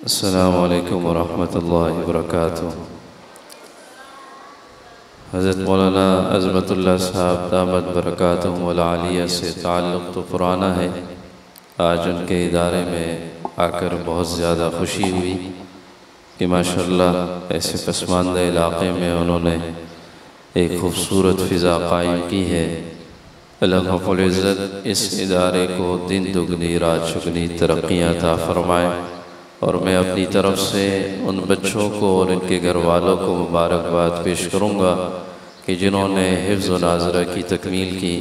السلام علیکم ورحمۃ اللہ وبرکاتہ۔ حضرت مولانا عظمت اللہ صاحب دامت برکاتہم العالیہ سے تعلق تو پرانا ہے۔ آج ان کے ادارے میں آ کر بہت زیادہ خوشی ہوئی کہ ماشاءاللہ ایسے پسماندہ علاقے میں انہوں نے ایک خوبصورت فضا قائم کی ہے۔ اللہ رب العزت اس ادارے کو دن دگنی رات چگنی ترقیاں عطا فرمائے، اور میں اپنی طرف سے ان بچوں کو اور ان کے گھر والوں کو مبارکباد پیش کروں گا کہ جنہوں نے حفظ و ناظرہ کی تکمیل کی۔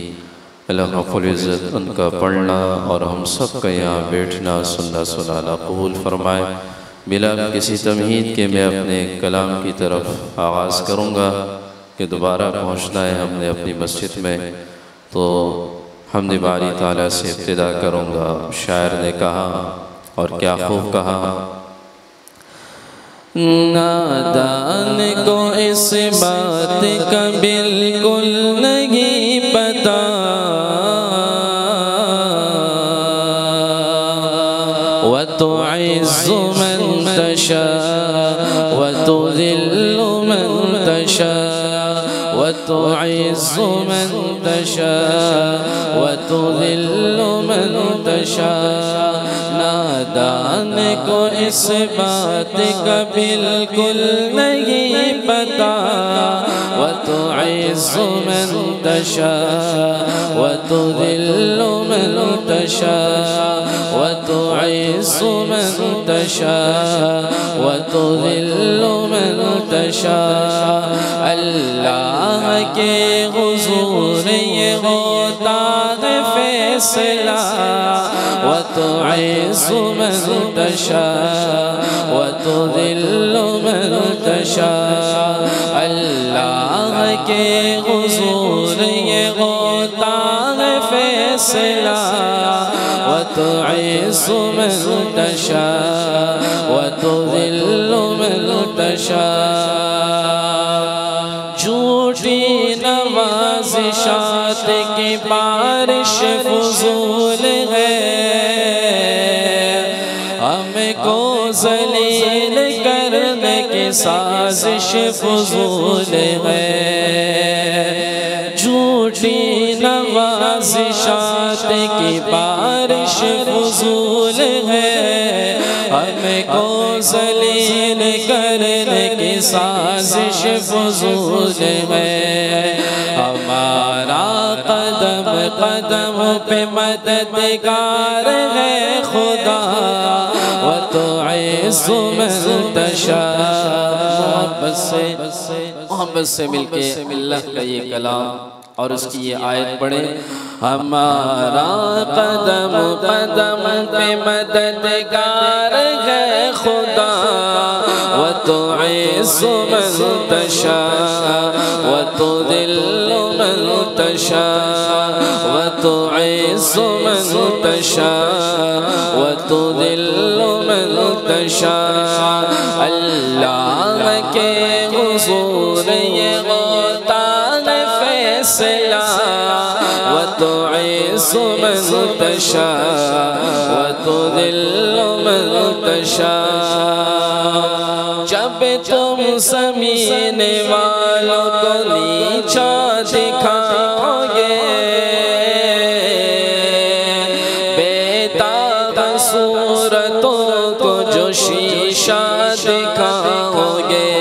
اللہ رب العزت ان کا پڑھنا اور ہم سب کا یہاں بیٹھنا سننا سنانا قبول فرمائے۔ بلا کسی تمہید کے میں اپنے کلام کی طرف آغاز کروں گا کہ دوبارہ پہنچنا ہے ہم نے اپنی مسجد میں، تو حمد باری تعالیٰ سے ابتدا کروں گا۔ شاعر نے کہا اور کیا خوب کہا، نادان کو اس بات کا بالکل نہیں پتا، وَتُعِزُّ مَن تَشَاءُ وَتُذِلُّ مَن تَشَاءُ وَتُعِزُّ مَن تَشَاءُ وَتُذِلُّ مَن تَشَاءُ۔ نادان کو اس بات کا بالکل نہیں پتا، وَتُعِزُّ مَن تَشَاءُ وَتُذِلُّ مَن تَشَاءُ وَتُعِزُّ مَن تَشَاءُ وَتُذِلُّ مَن تَشَاءُ۔ اللہ کے حضور یہ ہوتا ہے فیصلہ، وَتُعِزُّ مَن تَشَاءُ وَتُذِلُّ مَن تَشَاءُ۔ اللہ کے حضور یہ ہوتا ہے فیصلہ، وَتُعِزُّ مَن تَشَاءُ وَتُذِلُّ مَن تَشَاءُ۔ جھوٹی نوازشات کی بارش فضول ہے، ہم کو ذلیل کرنے کی سازش فضول ہے۔ جھوٹی نوازشات کی بارش فضول ہے، ہم کو ذلیل کرنے کی سازش فضول ہے۔ ہمارا قدم قدم پہ مددگار ہے خدا، وَتُعِزُّ مَن تَشَاءُ۔ محبت سے مل کے اللہ کا یہ کلام اور اس کی یہ آیت پڑھیں۔ ہمارا قدم قدم پہ مددگار ہے خدا، وَتُعِزُّ مَن تَشَاءُ وَتُذِلُّ مَن تَشَاءُ وَتُعِزُّ مَن تَشَاءُ وَتُذِلُّ مَن تَشَاءُ۔ اللہ کے حضور یہ ہوتا ہے فیصلہ، وَتُعِزُّ مَن تَشَاءُ وَتُذِلُّ مَن تَشَاءُ۔ جب تم زمین والوں کو نیچا دکھاؤ گے، بے تاب صورتوں کو جو شیشہ دکھاؤ گے،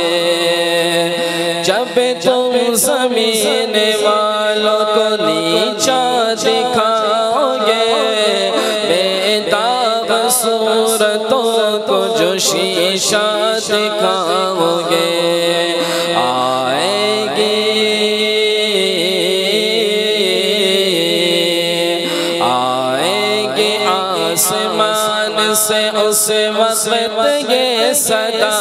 جب تم زمین والوں کو نیچا دکھاؤ گے، بے تاب صورتوں کو جو شیشہ دکھاؤ گے، آئے گی آسمان سے اس وقت یہ صدا،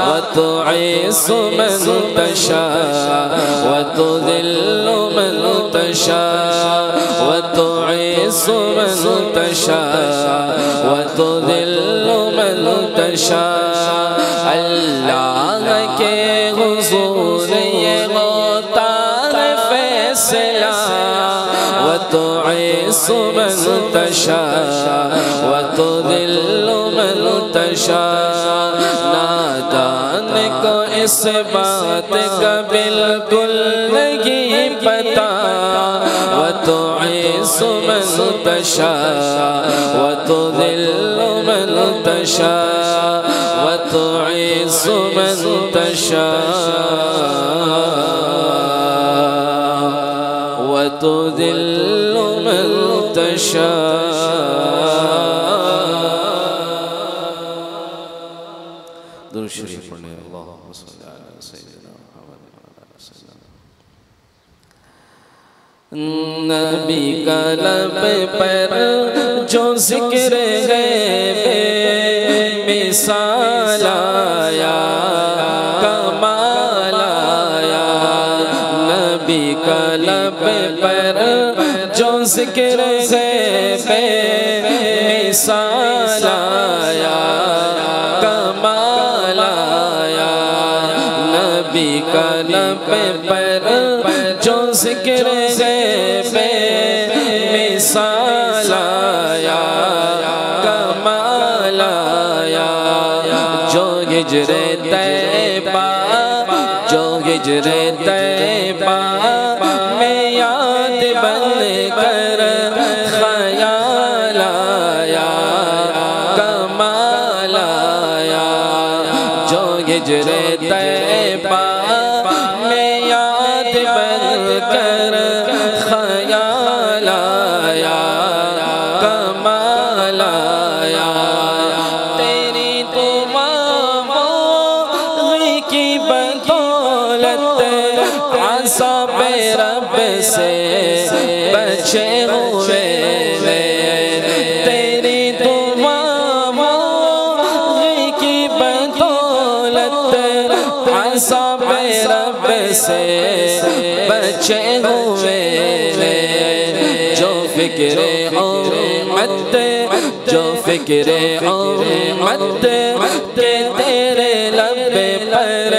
وَتُعِزُّ مَن تَشَاءُ وَتُذِلُّ مَن تَشَاءُ وَتُعِزُّ مَن تَشَاءُ وَتُذِلُّ مَن تَشَاءُ۔ اللہ کے حضور یہ ہوتا ہے فیصلہ، وَتُعِزُّ مَن تَشَاءُ وَتُذِلُّ مَن تَشَاءُ۔ منتشا نادان کو اس بات کا بالکل نہیں پتا وتعز من تشاء وتذل من تشاء وتعز من تشاء وتذل من تشاء درود شریف پڑھنے اللہم صلی علی سیدنا محمد وعلی وسلم نبی کا لب پر جو ذکر ہے بے مثال آیا کمال آیا نبی کا لب پر جو ذکر ہے بے مثال آیا کمال آیا نبی کا لب پر جو ذکر ہے بے مثال آیا کمال آیا جو ہجر طیبہ جو ہجر طیبہ میں یاد بن کر خیال آیا کمال آیا جو ہجر طیبہ میں یاد بن کر خیال آیا کمال آیا تیری دعاؤں کی بدولت عذاب رب سے بچے ہوئے تیری دعاؤں کی بدولت عذاب رب سے بچے ہوئے جو فکر امت جو فکر امت کے تیرے لب پر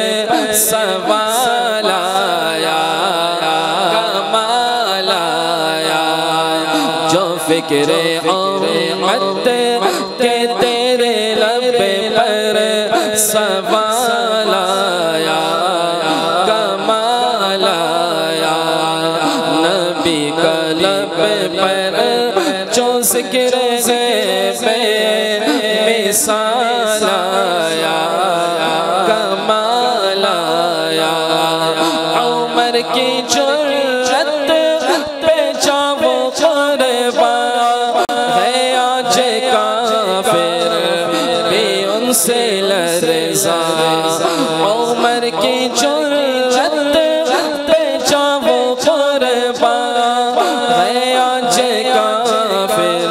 سوال آیا کمال آیا جو فکر امت کے تیرے لب پر سوال آیا کمال آیا نبی کا لب پر جو ذکر ہے بے مثال آیا کمال آیا عمر کی جرأت پہ جاؤ قربان ہے آج کافر بھی ان سے لرزا عمر کی جرأت پہ جاؤ قربان ہے آج کافر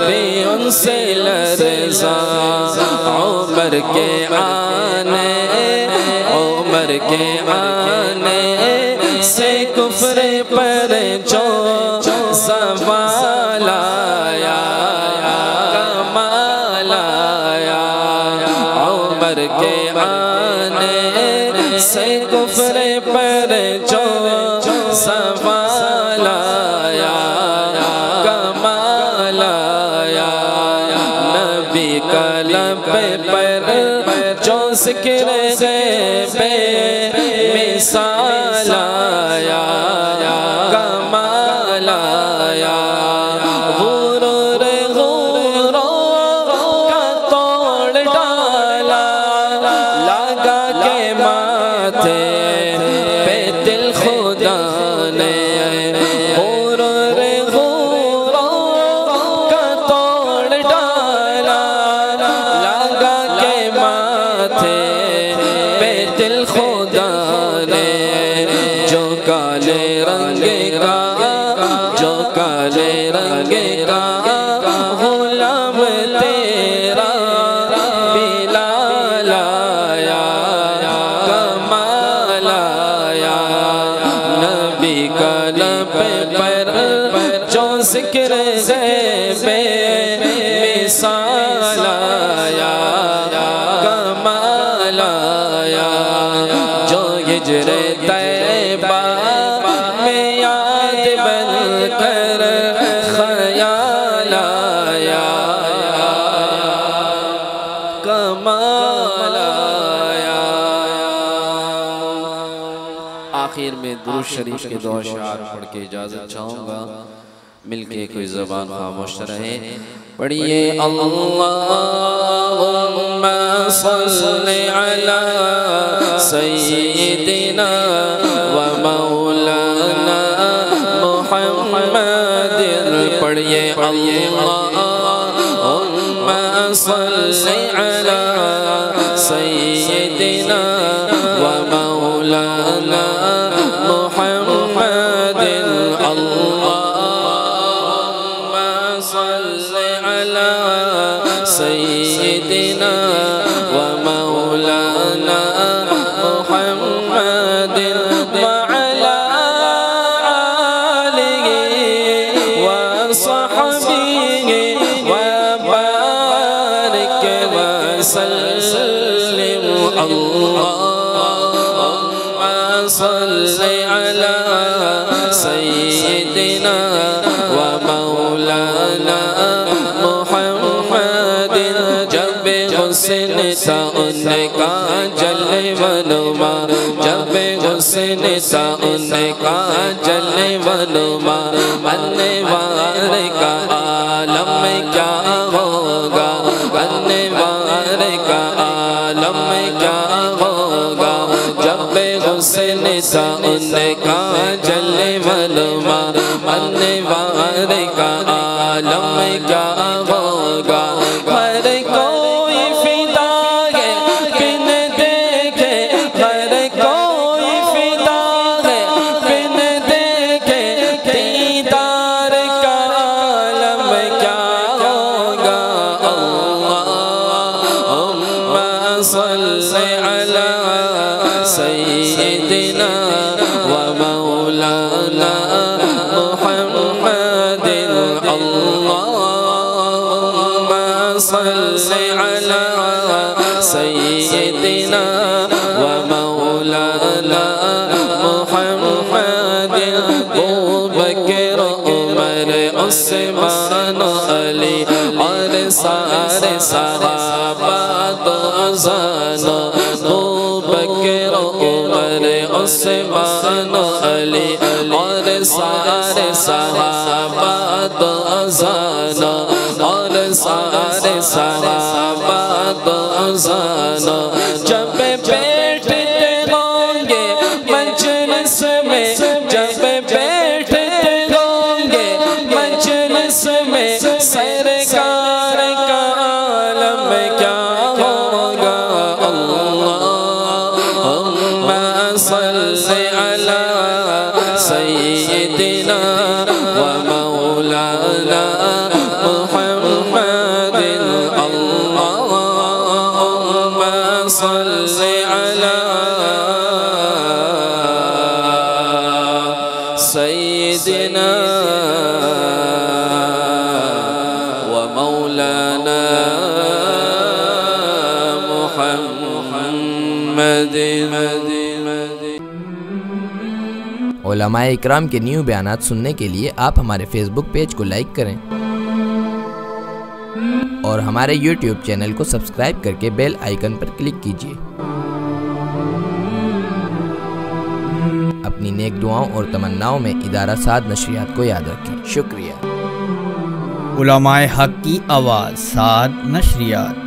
بھی ان سے لرزا عمر کے آنے سے کفر پر جو زوال آیا کمال آیا عمر کے آنے سے کفر پر جو زوال آیا کمال آیا نبی کا لب پر جو ذکر ہے بے مثال آیا کمال آیا غرور کا توڑ ڈالا لگا کے ماتھے پہ دل خدا نے غرور کا توڑ ڈالا لگا کے ماتھے پہ دل خدا نے جو کالے رنگ کا جو کالے رنگ کا غلام تیرا بلال آیا کمال آیا نبی کا لب پر جو ذکر ہے بے مثال آیا کمال آیا جو ہجر طیبہ میں یاد بن کر خیال آیا کمال آیا۔ آخر میں درود شریف کے دو اشعار پڑھ کے اجازت چاہوں گا، مل کے کوئی زبان خاموش رہے۔ پڑھیے اللہم صلی علی سیدنا و مولانا محمد۔ پڑھیے اللہم صلی علی سیدنا و مولانا محمد۔ اللہم صلی علی سیدنا و مولانا محمد وعلی آلہ و صحبہ وبارک وسلم۔ اللہم صلی علی سیدنا و مولانا محمد۔ جب حسن تھا ان کا جلوہ نما، جب حسن تھا ان کا جلوہ نما، انوار کا عالم کیا ہوگا، انوار کا عالم کیا ہوگا۔ جب حسن تھا ان کا جلوہ نما، انوار کا عالم کیا ہوگا۔ ہر کوئی فدا ہے بن دیکھے، ہر کوئی فدا ہے بن دیکھے، دیدار کا عالم کیا ہوگا۔ اللہم صلی علی سیدنا و مولانا محمد۔ اللہم صلی علی سیدنا و مولانا محمد۔ ابوبکر عمر عثمان علی اور سارے صحابہ دوزان، ابوبکر عمر عثمان علی اور سارے صحابہ دوزان، اور سارے صحابہ دوزان۔ جب بیٹھتے ہوں گے مجلس میں، جب بیٹھتے ہوں گے مجلس میں، سرکار کا عالم کیا ہوگا۔ اللہم صلی علی سیدنا و مولانا محمد۔ اللہم صلی علی سیدنا و مولانا محمد۔ علماء اکرام کے نیو بیانات سننے کے لیے آپ ہمارے فیس بک پیج کو لائک کریں اور ہمارے یوٹیوب چینل کو سبسکرائب کر کے بیل آئیکن پر کلک کیجیے۔ اپنی نیک دعاؤں اور تمناؤں میں ادارہ سعد نشریات کو یاد رکھیں۔ شکریہ۔ علماء حق کی آواز، سعد نشریات۔